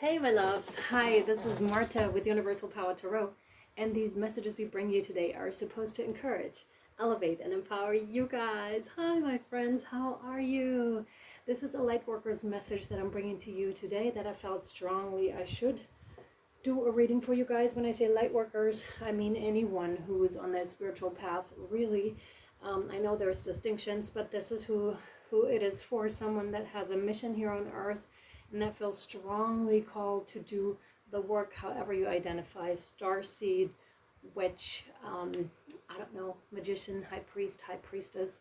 Hey my loves, hi, this is Marta with Universal Power Tarot, and these messages we bring you today are supposed to encourage, elevate, and empower you guys. Hi my friends, how are you? This is a Lightworkers message that I'm bringing to you today that I felt strongly I should do a reading for you guys. When I say Lightworkers, I mean anyone who is on their spiritual path, really. I know there's distinctions, but this is who it is for, someone that has a mission here on earth and that feels strongly called to do the work, however you identify, starseed, witch, I don't know, magician, high priest, high priestess,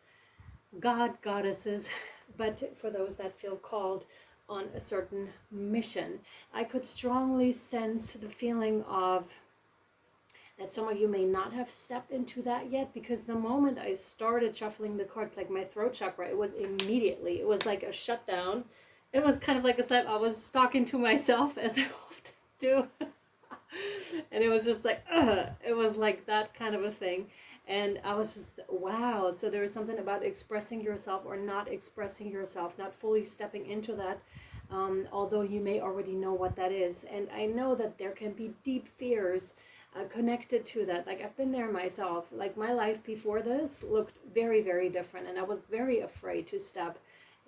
god, goddesses, but for those that feel called on a certain mission. I could strongly sense the feeling of that some of you may not have stepped into that yet, because the moment I started shuffling the cards, like my throat chakra, it was immediately, it was like a shutdown. It was kind of like a slap. I was talking to myself, as I often do. And it was just like, it was like that kind of a thing. And I was just, wow. So there was something about expressing yourself or not expressing yourself, not fully stepping into that, although you may already know what that is. And I know that there can be deep fears connected to that. Like, I've been there myself. Like, my life before this looked very, very different. And I was very afraid to step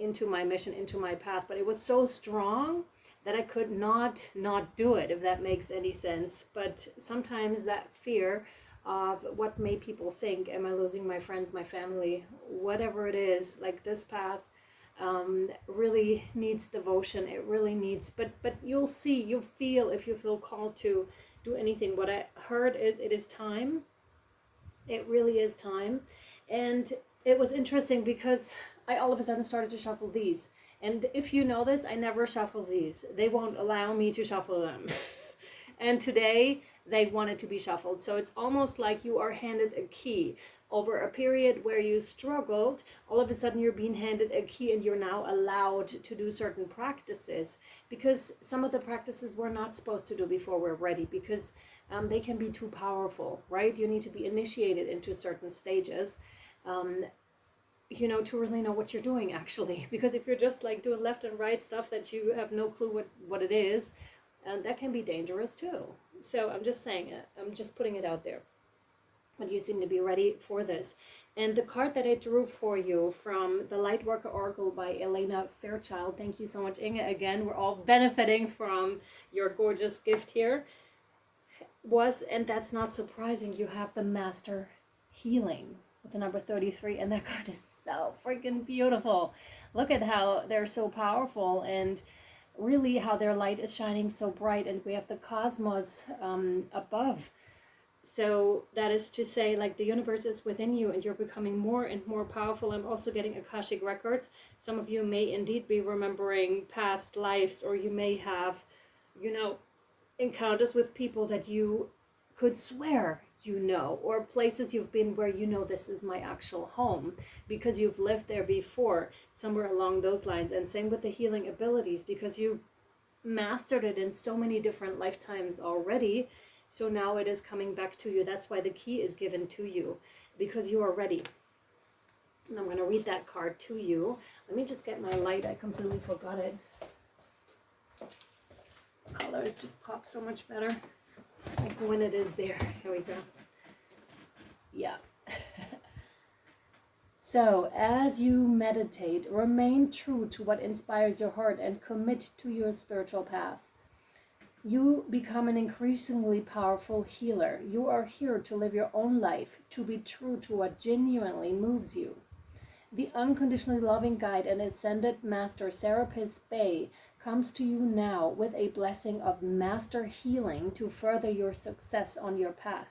into my mission, into my path, but it was so strong that I could not do it, if that makes any sense. But sometimes that fear of what may people think, am I losing my friends, my family, whatever it is, like this path really needs devotion. It really needs, but you'll see, you'll feel, if you feel called to do anything. What I heard is it is time. It really is time. And it was interesting because I all of a sudden started to shuffle these. And if you know this, I never shuffle these. They won't allow me to shuffle them. And today they wanted to be shuffled. So it's almost like you are handed a key. Over a period where you struggled, all of a sudden you're being handed a key and you're now allowed to do certain practices, because some of the practices we're not supposed to do before we're ready, because they can be too powerful, right? You need to be initiated into certain stages. To really know what you're doing, actually, because if you're just like doing left and right stuff that you have no clue what it is, that can be dangerous too. So I'm just saying it, I'm just putting it out there. But you seem to be ready for this. And the card that I drew for you from the Lightworker Oracle by Elena Fairchild, thank you so much, Inge, again, we're all benefiting from your gorgeous gift here, was, and that's not surprising, you have the Master Healing with the number 33, and that card is so freaking beautiful. Look at how they're so powerful, and really how their light is shining so bright, and we have the cosmos above. So that is to say, like, the universe is within you and you're becoming more and more powerful. I'm also getting Akashic records. Some of you may indeed be remembering past lives, or you may have, encounters with people that you could swear or places you've been where this is my actual home, because you've lived there before, somewhere along those lines. And same with the healing abilities, because you mastered it in so many different lifetimes already. So now it is coming back to you. That's why the key is given to you, because you are ready. And I'm going to read that card to you. Let me just get my light. I completely forgot it. Colors just pop so much better, like when it is there. Here we go. Yeah. So as you meditate, remain true to what inspires your heart and commit to your spiritual path. You become an increasingly powerful healer. You are here to live your own life, to be true to what genuinely moves you. The unconditionally loving guide and ascended master Serapis Bey comes to you now with a blessing of master healing to further your success on your path.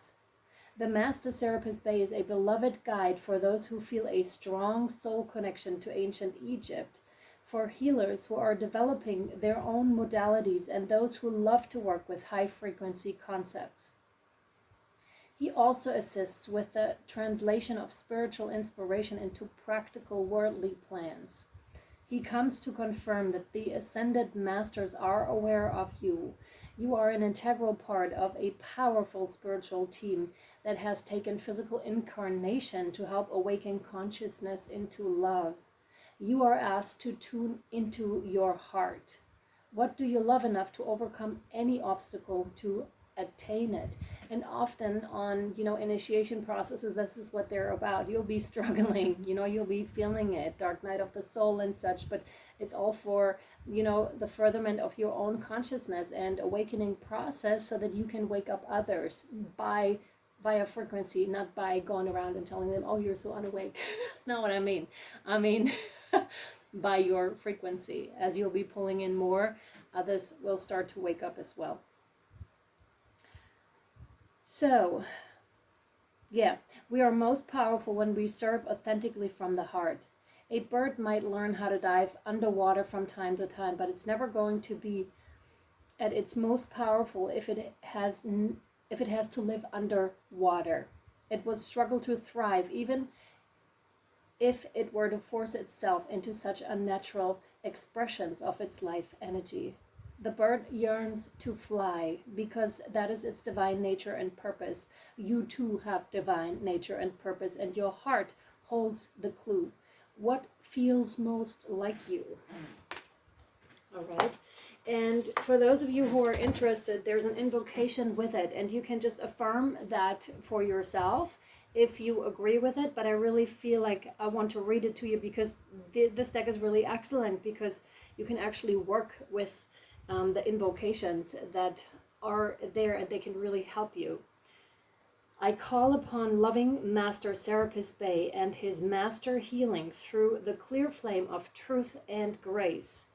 The Master Serapis Bey is a beloved guide for those who feel a strong soul connection to ancient Egypt, for healers who are developing their own modalities, and those who love to work with high-frequency concepts. He also assists with the translation of spiritual inspiration into practical worldly plans. He comes to confirm that the Ascended Masters are aware of you. You are an integral part of a powerful spiritual team that has taken physical incarnation to help awaken consciousness into love. You are asked to tune into your heart. What do you love enough to overcome any obstacle to attain it? And often on, initiation processes, this is what they're about. You'll be struggling, you'll be feeling it, dark night of the soul and such, but it's all for, the furtherment of your own consciousness and awakening process, so that you can wake up others via frequency, not by going around and telling them, oh, you're so unawake. That's not what I mean. I mean, by your frequency. As you'll be pulling in more, others will start to wake up as well. So, yeah, we are most powerful when we serve authentically from the heart. A bird might learn how to dive underwater from time to time, but it's never going to be at its most powerful if it has to live underwater. It would struggle to thrive, even if it were to force itself into such unnatural expressions of its life energy. The bird yearns to fly because that is its divine nature and purpose. You too have divine nature and purpose, and your heart holds the clue. What feels most like you? All right. And for those of you who are interested, there's an invocation with it, and you can just affirm that for yourself if you agree with it. But I really feel like I want to read it to you because this deck is really excellent, because you can actually work with the invocations that are there, and they can really help you. I call upon loving Master Serapis Bey and his master healing through the clear flame of truth and grace.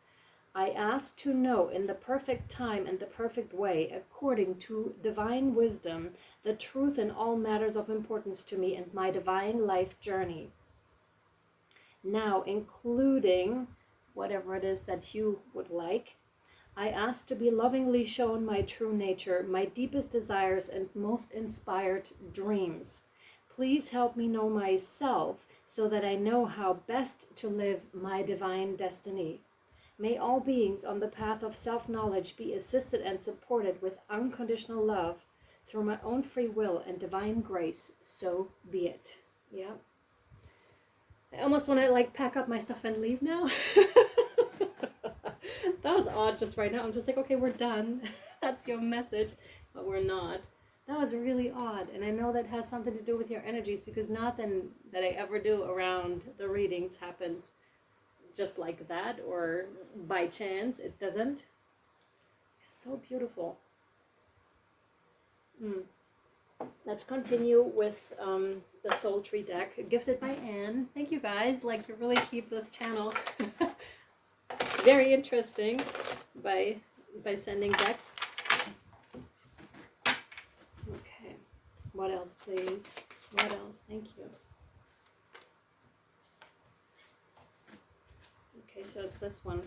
I ask to know in the perfect time and the perfect way, according to divine wisdom, the truth in all matters of importance to me and my divine life journey. Now, including whatever it is that you would like, I ask to be lovingly shown my true nature, my deepest desires and most inspired dreams. Please help me know myself so that I know how best to live my divine destiny. May all beings on the path of self-knowledge be assisted and supported with unconditional love through my own free will and divine grace. So be it. Yeah. I almost want to pack up my stuff and leave now. That was odd just right now. I'm just like, okay, we're done. That's your message, but we're not. That was really odd. And I know that has something to do with your energies, because nothing that I ever do around the readings happens just like that or by chance. It doesn't. It's so beautiful. Let's continue with the Soul Tree deck, gifted by Anne. Thank you guys. You really keep this channel very interesting by sending decks. Okay. What else, please? What else? Thank you. Okay, so it's this one.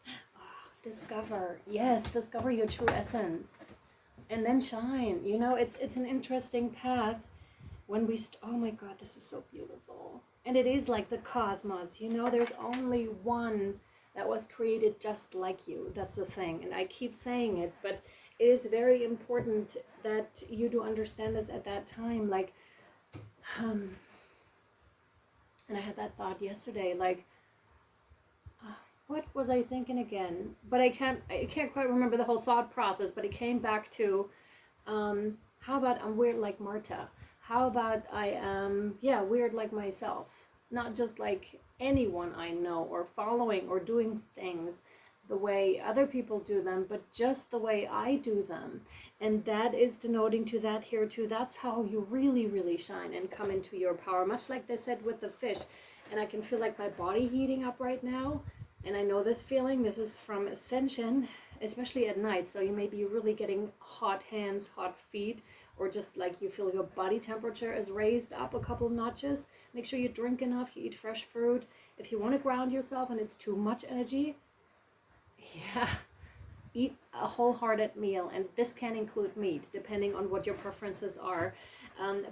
Oh, discover. Yes, discover your true essence. And then shine. It's an interesting path when we... oh my God, this is so beautiful. And it is like the cosmos, there's only one that was created just like you. That's the thing. And I keep saying it, but it is very important that you do understand this at that time. And I had that thought yesterday, what was I thinking again? But I can't quite remember the whole thought process, but it came back to, how about I'm weird like Marta? How about I am, weird like myself? Not just like anyone I know, or following or doing things the way other people do them, but just the way I do them. And that is denoting to that here too. That's how you really, really shine and come into your power. Much like they said with the fish. And I can feel like my body heating up right now. And I know this feeling. This is from Ascension, especially at night. So you may be really getting hot hands, hot feet, or just like you feel your body temperature is raised up a couple notches. Make sure you drink enough, you eat fresh fruit. If you want to ground yourself and it's too much energy, eat a wholehearted meal. And this can include meat, depending on what your preferences are.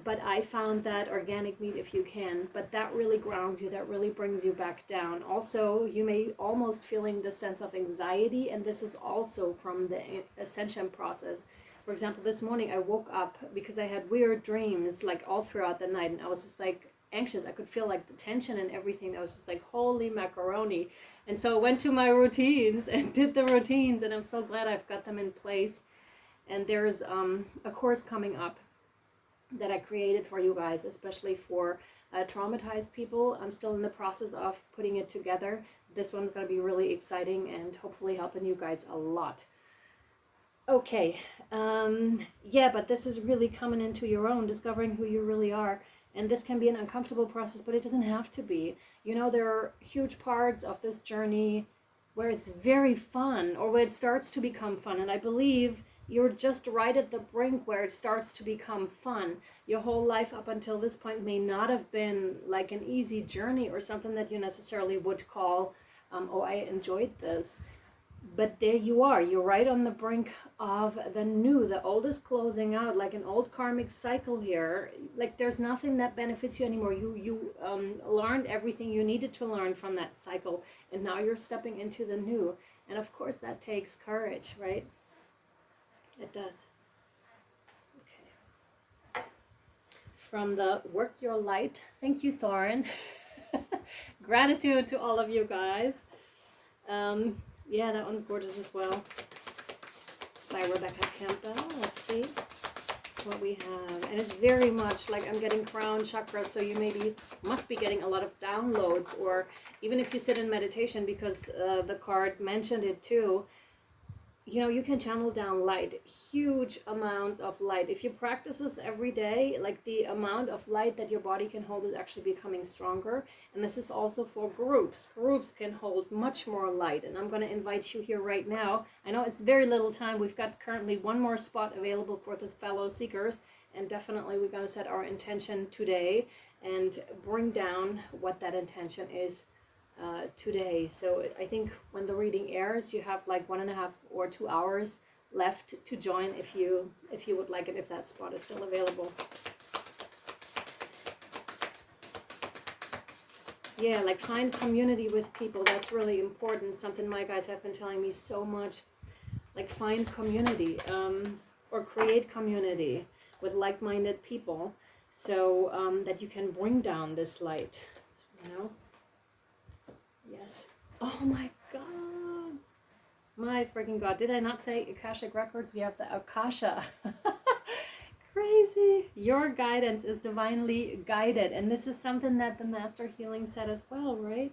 But I found that organic meat if you can, but that really grounds you, that really brings you back down. Also, you may almost feeling the sense of anxiety, and this is also from the Ascension process. For example, this morning I woke up because I had weird dreams all throughout the night, and I was just anxious. I could feel the tension and everything. I was just holy macaroni. And so I went to my routines and did the routines, and I'm so glad I've got them in place. And there's a course coming up that I created for you guys, especially for traumatized people. I'm still in the process of putting it together. This one's going to be really exciting and hopefully helping you guys a lot. Okay, yeah, but this is really coming into your own, discovering who you really are. And this can be an uncomfortable process, but it doesn't have to be. You know, there are huge parts of this journey where it's very fun, or where it starts to become fun. And I believe you're just right at the brink where it starts to become fun. Your whole life up until this point may not have been like an easy journey or something that you necessarily would call, oh, I enjoyed this. But there you are, you're right on the brink of the new. The old is closing out, like an old karmic cycle here. Like there's nothing that benefits you anymore. You learned everything you needed to learn from that cycle, and now you're stepping into the new. And of course that takes courage, right? It does. Okay. From the Work Your Light, thank you, Soren. Gratitude to all of you guys. Yeah, that one's gorgeous as well. By Rebecca Campbell. Let's see what we have. And it's very much like I'm getting crown chakra, so you must be getting a lot of downloads, or even if you sit in meditation, because the card mentioned it too. You know, you can channel down light, huge amounts of light. If you practice this every day, like the amount of light that your body can hold is actually becoming stronger. And this is also for groups. Groups can hold much more light. And I'm going to invite you here right now. I know it's very little time. We've got currently one more spot available for this fellow seekers. And definitely we're going to set our intention today and bring down what that intention is today. So I think when the reading airs, you have like 1.5 or 2 hours left to join if you would like it, if that spot is still available. Yeah, like find community with people. That's really important. Something my guys have been telling me so much. Like find community, or create community with like-minded people, so that you can bring down this light, you know. Yes. Oh my God. My freaking God. Did I not say Akashic Records? We have the Akasha. Crazy. Your guidance is divinely guided. And this is something that the Master Healing said as well, right?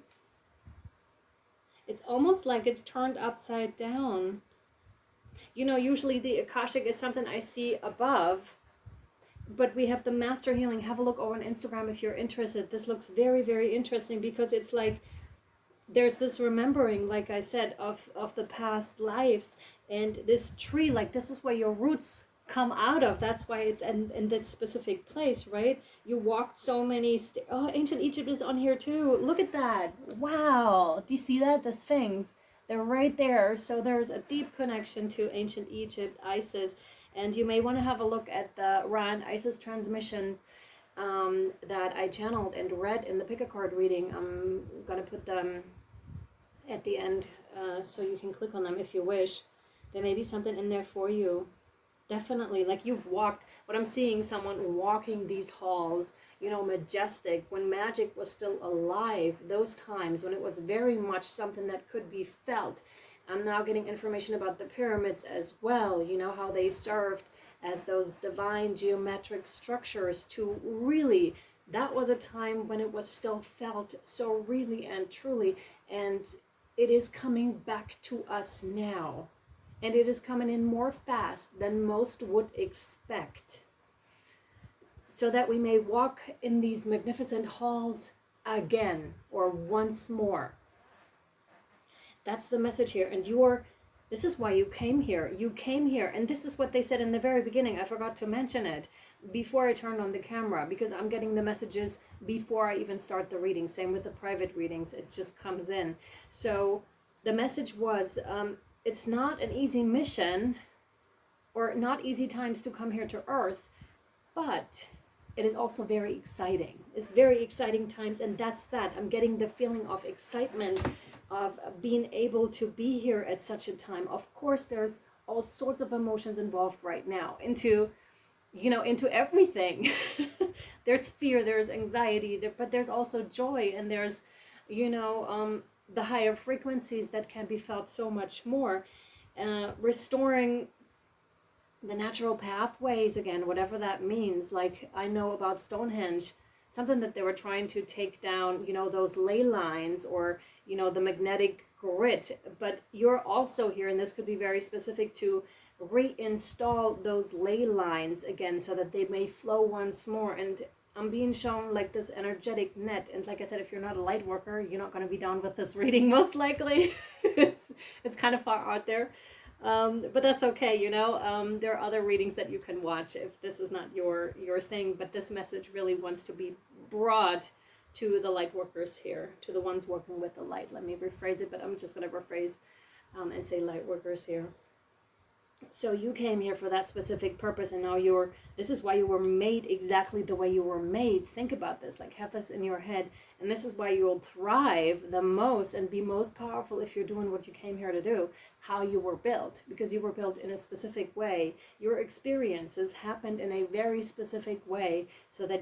It's almost like it's turned upside down. You know, usually the Akashic is something I see above. But we have the Master Healing. Have a look over on Instagram if you're interested. This looks very, very interesting, because it's like there's this remembering, like I said, of the past lives. And this tree, like this is where your roots come out of. That's why it's in this specific place, right? You walked so many oh, ancient Egypt is on here too. Look at that. Wow. Do you see that? The Sphinx. They're right there. So there's a deep connection to ancient Egypt, Isis. And you may want to have a look at the Ra and Isis transmission that I channeled and read in the pick a card reading. I'm going to put them at the end so you can click on them if you wish. There may be something in there for you. Definitely, like you've walked, what I'm seeing, someone walking these halls, you know, majestic, when magic was still alive, those times when it was very much something that could be felt. I'm now getting information about the pyramids as well, you know, how they served as those divine geometric structures to really, that was a time when it was still felt so really and truly, and it is coming back to us now. And it is coming in more fast than most would expect, so that we may walk in these magnificent halls again, or once more. That's the message here. And this is why you came here. You came here. And this is what they said in the very beginning. I forgot to mention it before I turned on the camera, because I'm getting the messages before I even start the reading. Same with the private readings. It just comes in. So the message was, it's not an easy mission, or not easy times to come here to Earth, but it is also very exciting. It's very exciting times, and that's that. I'm getting the feeling of excitement of being able to be here at such a time. Of course, there's all sorts of emotions involved right now into everything. There's fear, there's anxiety, but there's also joy, and there's, the higher frequencies that can be felt so much more, restoring the natural pathways again, whatever that means. Like I know about Stonehenge, something that they were trying to take down, those ley lines, or, the magnetic grid. But you're also here, and this could be very specific, to reinstall those ley lines again so that they may flow once more. And I'm being shown like this energetic net. And like I said, if you're not a light worker, you're not going to be down with this reading, most likely. it's kind of far out there. But that's okay, there are other readings that you can watch if this is not your thing. But this message really wants to be brought to the light workers here, to the ones working with the light. Let me rephrase it, but I'm just going to rephrase and say light workers here. So you came here for that specific purpose, and now this is why you were made exactly the way you were made. Think about this, like have this in your head. And this is why you'll thrive the most and be most powerful if you're doing what you came here to do, how you were built, because you were built in a specific way. Your experiences happened in a very specific way, so that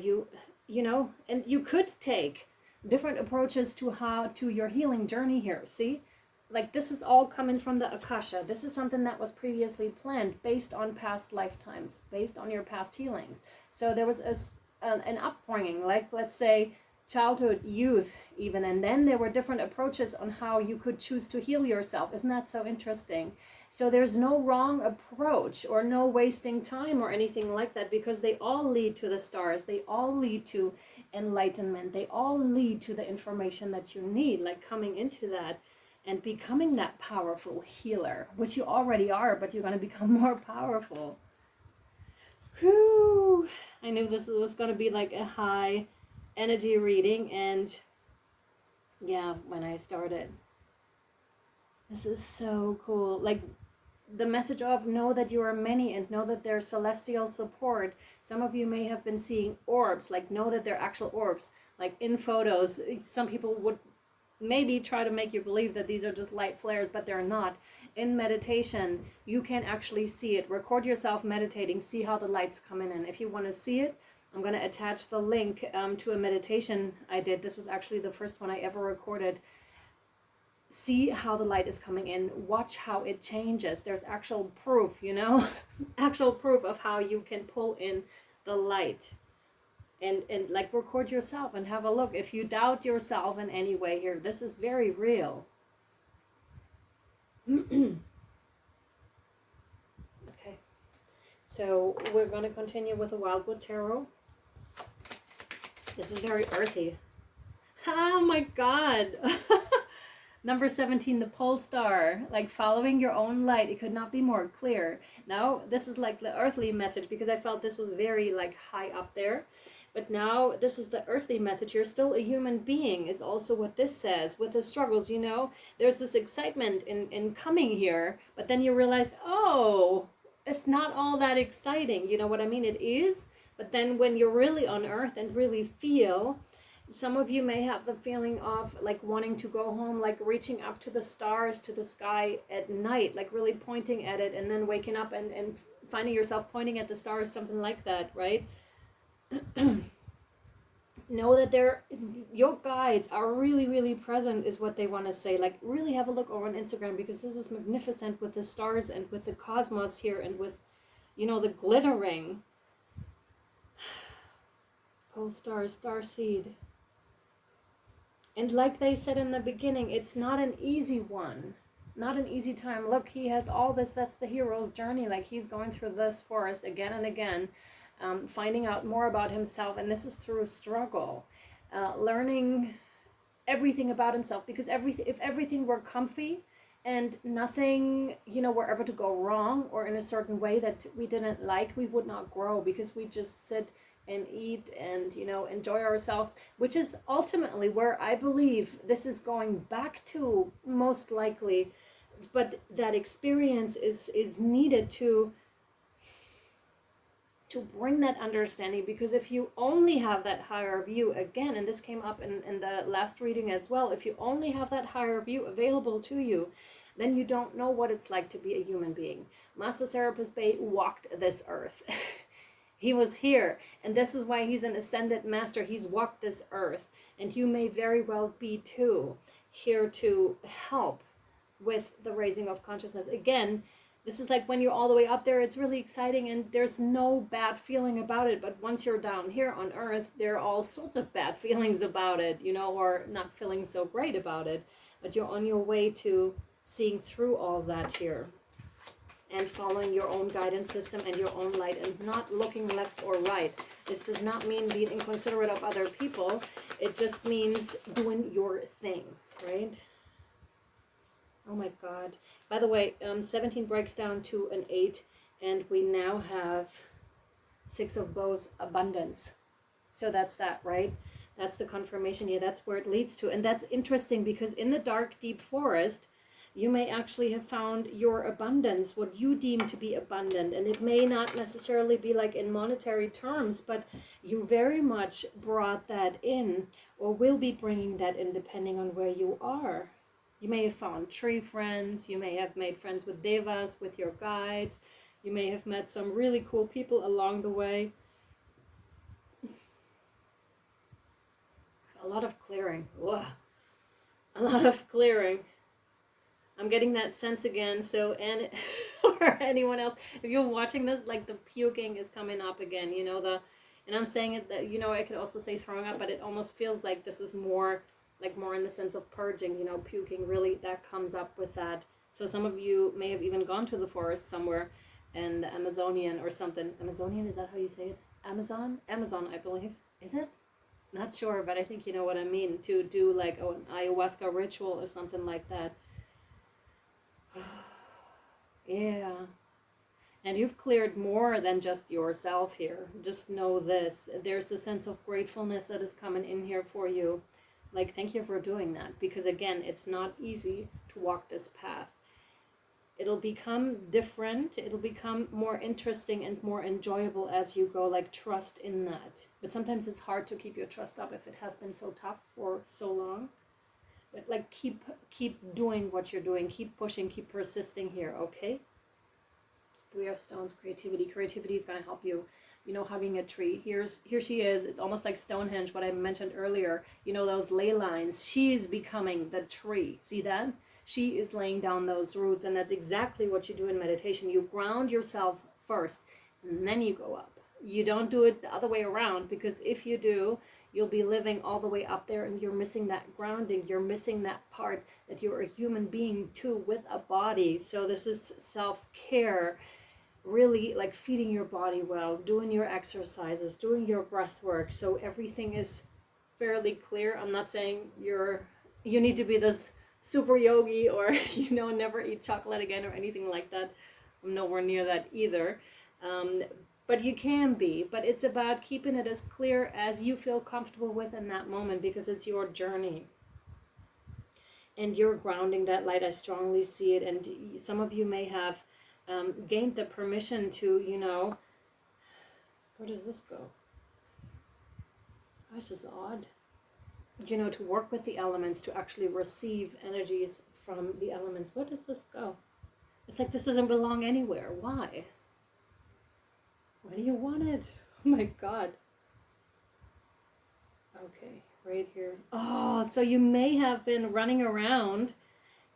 and you could take different approaches to your healing journey here. See? Like this is all coming from the Akasha. This is something that was previously planned based on past lifetimes, based on your past healings. So there was an upbringing, like let's say childhood, youth even, and then there were different approaches on how you could choose to heal yourself. Isn't that so interesting? So there's no wrong approach or no wasting time or anything like that, because they all lead to the stars. They all lead to enlightenment. They all lead to the information that you need, like coming into that and becoming that powerful healer, which you already are, but you're going to become more powerful. Whew. I knew this was going to be like a high energy reading, and yeah, when I started, this is so cool. Like the message of know that you are many and know that there's celestial support. Some of you may have been seeing orbs, like know that they're actual orbs, like in photos. Some people would maybe try to make you believe that these are just light flares, but they're not. In meditation, you can actually see it. Record yourself meditating, see how the light's coming in. If you want to see it, I'm going to attach the link to a meditation I did. This was actually the first one I ever recorded. See how the light is coming in. Watch how it changes. There's actual proof, actual proof of how you can pull in the light. And like record yourself and have a look. If you doubt yourself in any way here, this is very real. Okay. So we're going to continue with the Wildwood Tarot. This is very earthy. Oh my God. Number 17, the pole star, like following your own light. It could not be more clear. Now, this is like the earthly message, because I felt this was very like high up there. But now this is the earthly message. You're still a human being is also what this says. With the struggles, there's this excitement in coming here. But then you realize, oh, it's not all that exciting. You know what I mean? It is. But then when you're really on earth and really feel, some of you may have the feeling of like wanting to go home, like reaching up to the stars, to the sky at night, like really pointing at it, and then waking up and finding yourself pointing at the stars, something like that, right? Know that your guides are really, really present is what they want to say. Like really have a look over on Instagram, because this is magnificent with the stars and with the cosmos here and with, the glittering. Pole star, star seed. And like they said in the beginning, it's not an easy one. Not an easy time. Look, he has all this. That's the hero's journey. Like he's going through this forest again and again. Finding out more about himself, and this is through a struggle, learning everything about himself, because if everything were comfy and nothing were ever to go wrong or in a certain way that we didn't like, we would not grow, because we just sit and eat and enjoy ourselves, which is ultimately where I believe this is going back to, most likely. But that experience is needed to bring that understanding, because if you only have that higher view, again, and this came up in the last reading as well, if you only have that higher view available to you, then you don't know what it's like to be a human being. Master Serapis Bey walked this earth. He was here, and this is why he's an ascended master. He's walked this earth, and you may very well be too. here to help with the raising of consciousness. Again, this is like when you're all the way up there, it's really exciting and there's no bad feeling about it. But once you're down here on earth, there are all sorts of bad feelings about it, you know, or not feeling so great about it. But you're on your way to seeing through all that here and following your own guidance system and your own light and not looking left or right. This does not mean being inconsiderate of other people. It just means doing your thing, right? Oh my God. By the way, 17 breaks down to an 8, and we now have 6 of bows, abundance. So that's that, right? That's the confirmation here. That's where it leads to. And that's interesting because in the dark, deep forest, you may actually have found your abundance, what you deem to be abundant. And it may not necessarily be like in monetary terms, but you very much brought that in or will be bringing that in depending on where you are. You may have found tree friends. You may have made friends with devas, with your guides. You may have met some really cool people along the way. A lot of clearing. Ugh. A lot of clearing. I'm getting that sense again. So, and or anyone else, if you're watching this, like the puking is coming up again. You know, and I'm saying it that, you know, I could also say throwing up, but it almost feels like this is more in the sense of purging, you know, puking, really, that comes up with that. So some of you may have even gone to the forest somewhere, and the Amazonian or something. Amazonian, is that how you say it? Amazon, I believe. Is it? Not sure, but I think you know what I mean. To do like an ayahuasca ritual or something like that. Yeah. And you've cleared more than just yourself here. Just know this. There's the sense of gratefulness that is coming in here for you. Like, thank you for doing that. Because again, it's not easy to walk this path. It'll become different. It'll become more interesting and more enjoyable as you go. Like, trust in that. But sometimes it's hard to keep your trust up if it has been so tough for so long. But like, keep doing what you're doing. Keep pushing. Keep persisting here, okay? 3 of Stones, creativity. Creativity is going to help you. You know, hugging a tree. Here she is. It's almost like Stonehenge, what I mentioned earlier. You know, those ley lines. She's becoming the tree. See that? She is laying down those roots, and that's exactly what you do in meditation. You ground yourself first, and then you go up. You don't do it the other way around, because if you do, you'll be living all the way up there, and you're missing that grounding. You're missing that part that you're a human being too, with a body. So this is self-care. Really like feeding your body well, doing your exercises, doing your breath work, so everything is fairly clear. I'm not saying you need to be this super yogi or, you know, never eat chocolate again or anything like that. I'm nowhere near that either. But you can be. But it's about keeping it as clear as you feel comfortable with in that moment, because it's your journey. And you're grounding that light. I strongly see it. And some of you may have gained the permission to, you know, where does this go? This is odd. You know, to work with the elements, to actually receive energies from the elements. Where does this go? It's like this doesn't belong anywhere. Why? Why do you want it? Oh my God. Okay, right here. Oh, so you may have been running around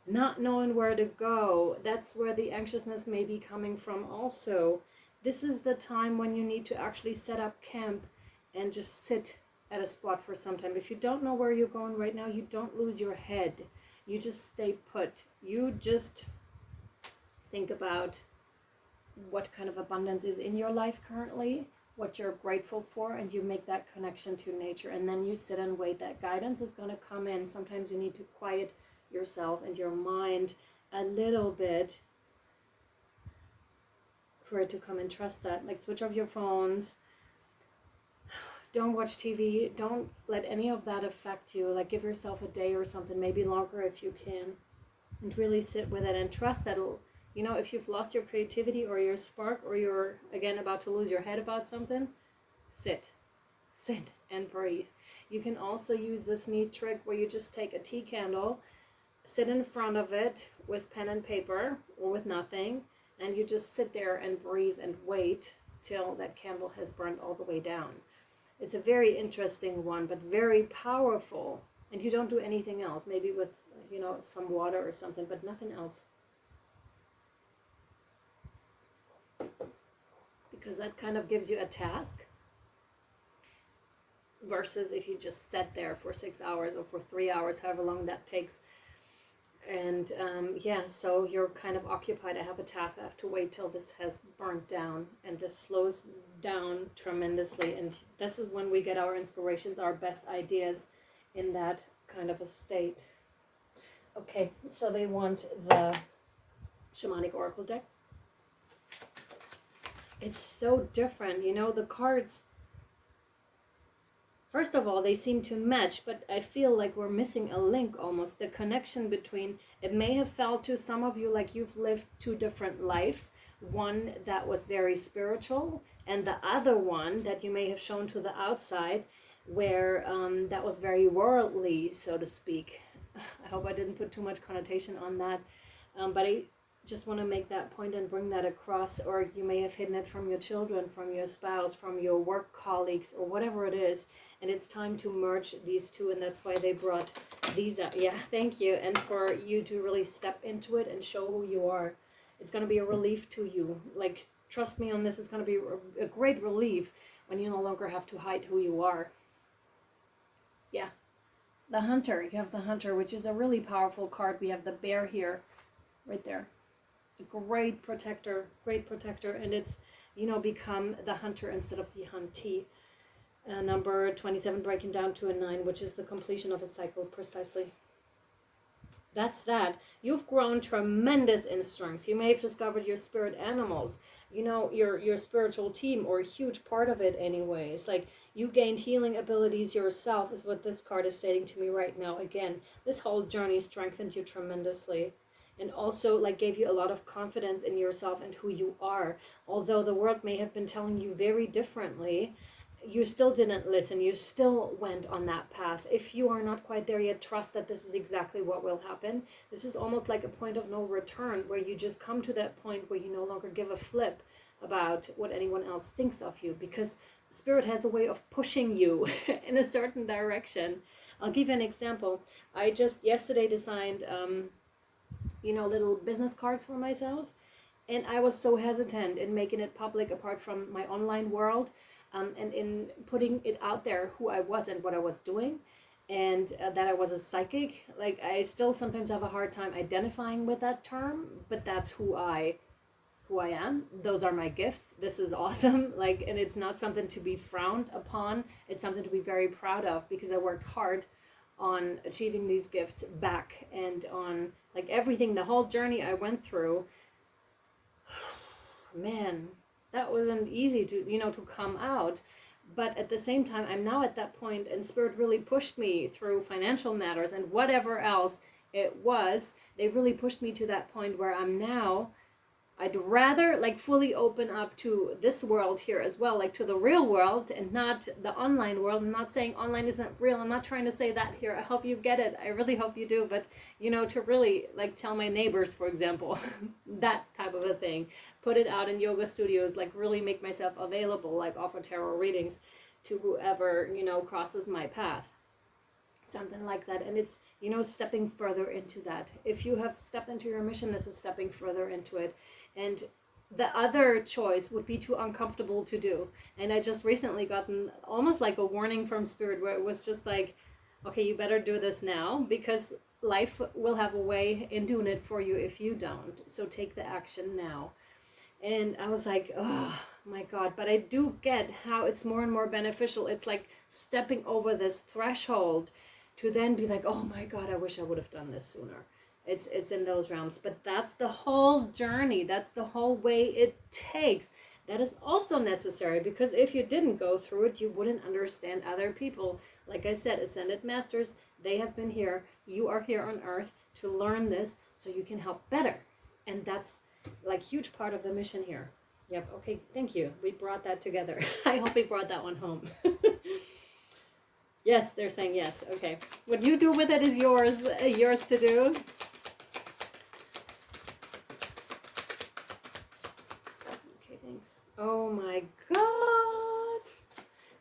not knowing where to go. That's where the anxiousness may be coming from also. This is the time when you need to actually set up camp and just sit at a spot for some time. If you don't know where you're going right now, you don't lose your head. You just stay put. You just think about what kind of abundance is in your life currently, what you're grateful for, and you make that connection to nature. And then you sit and wait. That guidance is going to come in. Sometimes you need to quiet yourself and your mind a little bit for it to come, and trust that. Like, switch off your phones, don't watch TV, don't let any of that affect you. Like, give yourself a day or something, maybe longer if you can, and really sit with it and trust that it'll, you know, if you've lost your creativity or your spark, or you're again about to lose your head about something, sit and breathe. You can also use this neat trick where you just take a tea candle, sit in front of it with pen and paper or with nothing, and you just sit there and breathe and wait till that candle has burned all the way down. It's a very interesting one, but very powerful. And you don't do anything else. Maybe with you know, some water or something, but nothing else. Because that kind of gives you a task. Versus if you just sat there for 6 hours or for 3 hours, however long that takes. And yeah, so you're kind of occupied. I have a task. I have to wait till this has burnt down, and this slows down tremendously. And this is when we get our inspirations, our best ideas in that kind of a state. Okay, so they want the shamanic oracle deck. It's so different, you know, the cards. First of all, they seem to match, but I feel like we're missing a link almost. The connection between, it may have felt to some of you like you've lived two different lives. One that was very spiritual, and the other one that you may have shown to the outside where that was very worldly, so to speak. I hope I didn't put too much connotation on that. But I just want to make that point and bring that across. Or you may have hidden it from your children, from your spouse, from your work colleagues, or whatever it is. And it's time to merge these two, and that's why they brought these up. Yeah, thank you. And for you to really step into it and show who you are. It's going to be a relief to you. Like, trust me on this, it's going to be a great relief when you no longer have to hide who you are. Yeah. The Hunter. You have the Hunter, which is a really powerful card. We have the bear here, right there. A great protector, and it's, you know, become the hunter instead of the huntee. Number 27 breaking down to a 9, which is the completion of a cycle, precisely. That's that. You've grown tremendous in strength. You may have discovered your spirit animals, you know, your spiritual team, or a huge part of it anyways. Like, you gained healing abilities yourself, is what this card is stating to me right now. Again, this whole journey strengthened you tremendously. And also, like, gave you a lot of confidence in yourself and who you are. Although the world may have been telling you very differently, you still didn't listen. You still went on that path. If you are not quite there yet, trust that this is exactly what will happen. This is almost like a point of no return, where you just come to that point where you no longer give a flip about what anyone else thinks of you, because Spirit has a way of pushing you in a certain direction. I'll give you an example. I just yesterday designed you know, little business cards for myself, and I was so hesitant in making it public, apart from my online world, and in putting it out there who I was and what I was doing, and that I was a psychic. Like, I still sometimes have a hard time identifying with that term, but that's who I am. Those are my gifts. This is awesome. Like, and it's not something to be frowned upon. It's something to be very proud of, because I worked hard on achieving these gifts back, and on like everything, the whole journey I went through. Man, that wasn't easy to, you know, to come out. But at the same time, I'm now at that point, and Spirit really pushed me through financial matters and whatever else it was. They really pushed me to that point where I'm now, I'd rather like fully open up to this world here as well, like to the real world, and not the online world. I'm not saying online isn't real. I'm not trying to say that here. I hope you get it. I really hope you do. But, you know, to really like tell my neighbors, for example, that type of a thing, put it out in yoga studios, like really make myself available, like offer tarot readings to whoever, you know, crosses my path. Something like that. And it's, you know, stepping further into that. If you have stepped into your mission, this is stepping further into it. And the other choice would be too uncomfortable to do. And I just recently gotten almost like a warning from Spirit, where it was just like, okay, you better do this now, because life will have a way in doing it for you if you don't. So take the action now. And I was like, oh my God, but I do get how it's more and more beneficial. It's like stepping over this threshold to then be like, oh my God, I wish I would have done this sooner. It's in those realms. But that's the whole journey. That's the whole way it takes. That is also necessary, because if you didn't go through it, you wouldn't understand other people. Like I said, Ascended Masters, they have been here. You are here on Earth to learn this so you can help better. And that's like huge part of the mission here. Yep. Okay. Thank you. We brought that together. I hope we brought that one home. Yes, they're saying yes. Okay. What you do with it is yours to do. Okay, thanks. Oh my God.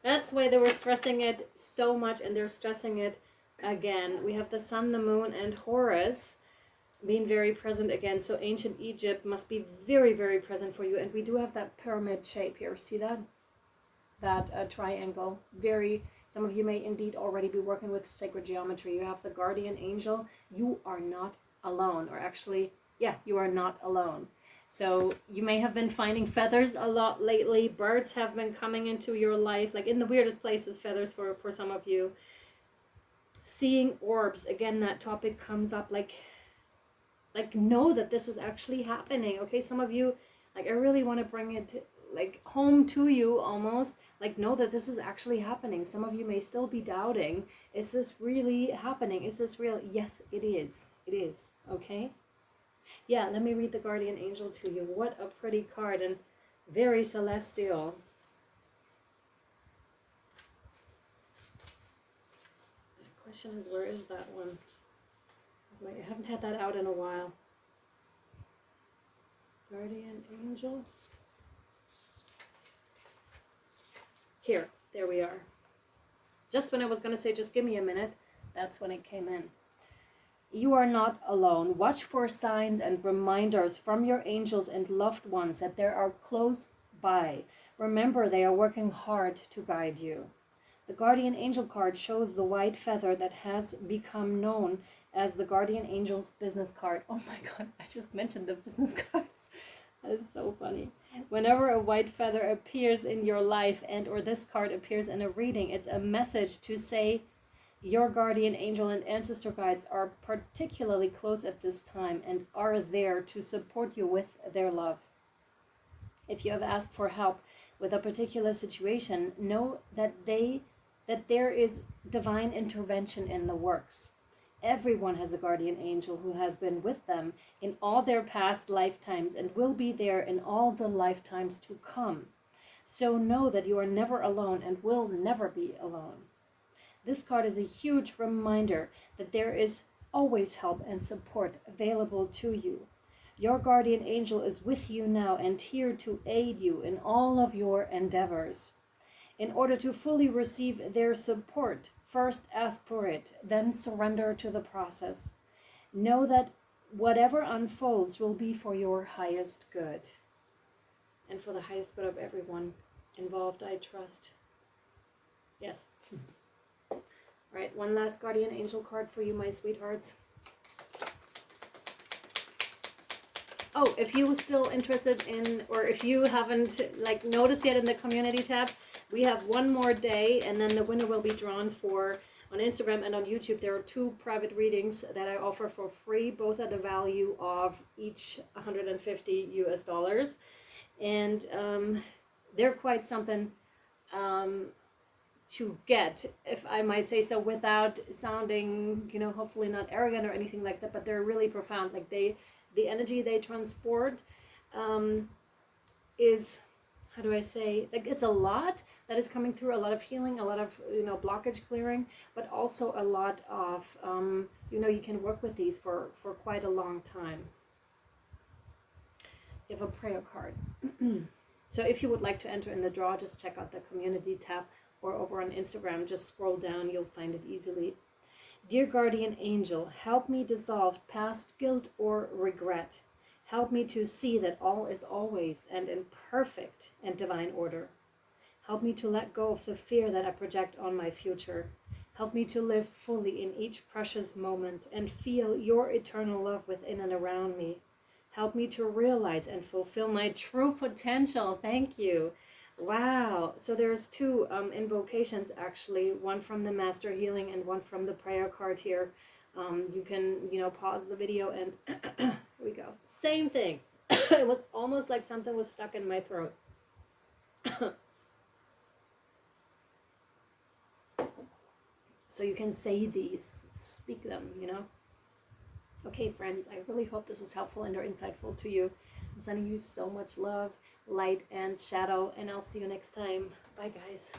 That's why they were stressing it so much, and they're stressing it again. We have the sun, the moon, and Horus being very present again. So ancient Egypt must be very, very present for you. And we do have that pyramid shape here. See that? That triangle. Some of you may indeed already be working with sacred geometry. You have the guardian angel. You are not alone. Or actually, yeah, you are not alone. So you may have been finding feathers a lot lately. Birds have been coming into your life, like in the weirdest places, feathers for some of you. Seeing orbs, again, that topic comes up, like know that this is actually happening. Okay, some of you, like, I really want to bring it like home to you almost, like, know that this is actually happening. Some of you may still be doubting, is this really happening? Is this real? Yes, it is. It is. Okay. Yeah, let me read the guardian angel to you. What a pretty card, and very celestial. The question is, where is that one? I haven't had that out in a while. Guardian angel. Here, there we are. Just when I was going to say, just give me a minute, that's when it came in. You are not alone. Watch for signs and reminders from your angels and loved ones that they are close by. Remember, they are working hard to guide you. The guardian angel card shows the white feather that has become known as the guardian angel's business card. Oh my God, I just mentioned the business cards. That is so funny. Whenever a white feather appears in your life and or this card appears in a reading, it's a message to say your guardian angel and ancestor guides are particularly close at this time and are there to support you with their love. If you have asked for help with a particular situation, know that there is divine intervention in the works. Everyone has a guardian angel who has been with them in all their past lifetimes and will be there in all the lifetimes to come. So know that you are never alone and will never be alone. This card is a huge reminder that there is always help and support available to you. Your guardian angel is with you now and here to aid you in all of your endeavors. In order to fully receive their support, first ask for it, then surrender to the process. Know that whatever unfolds will be for your highest good. And for the highest good of everyone involved, I trust. Yes. All right, one last guardian angel card for you, my sweethearts. Oh, if you were still interested in, or if you haven't noticed yet in the community tab, we have one more day and then the winner will be drawn for, on Instagram and on YouTube. There are 2 private readings that I offer for free, both at a value of each $150 US. And they're quite something to get, if I might say so, without sounding, hopefully not arrogant or anything like that, but they're really profound. Like the energy they transport is, how do I say, it's a lot that is coming through, a lot of healing, a lot of, blockage clearing, but also a lot of, you can work with these for quite a long time. You have a prayer card. So if you would like to enter in the draw, just check out the community tab, or over on Instagram, just scroll down, you'll find it easily. Dear guardian angel, help me dissolve past guilt or regret. Help me to see that all is always and in perfect and divine order. Help me to let go of the fear that I project on my future. Help me to live fully in each precious moment and feel your eternal love within and around me. Help me to realize and fulfill my true potential. Thank you. Wow. So there's 2 invocations, actually, one from the Master Healing and one from the prayer card here. You can, pause the video and here we go. Same thing. It was almost like something was stuck in my throat. So you can say these, speak them, Okay, friends, I really hope this was helpful and or insightful to you. I'm sending you so much love, light, and shadow, and I'll see you next time. Bye, guys.